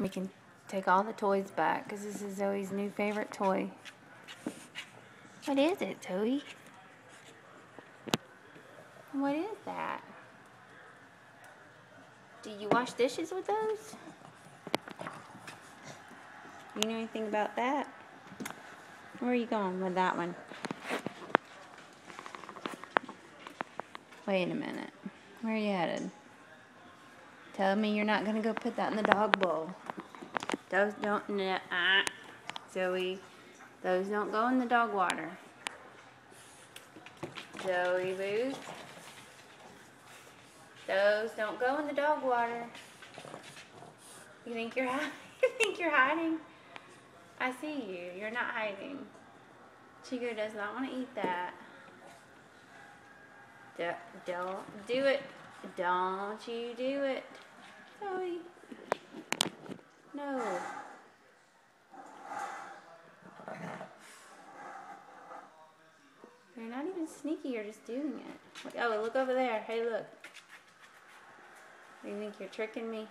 We can take all the toys back because this is Zoe's new favorite toy. What is it, Zoe? What is that? Do you wash dishes with those? You know anything about that? Where are you going with that one? Wait a minute. Where are you headed? Tell me you're not going to go put that in the dog bowl. Those don't, Zoe, those don't go in the dog water. Zoe Booth, those don't go in the dog water. You think you're hiding? I see you. You're not hiding. Chico does not want to eat that. Don't do it. Don't you do it. Zoe. No. You're not even sneaky, you're just doing it. Oh, look over there. Hey, look. You think you're tricking me?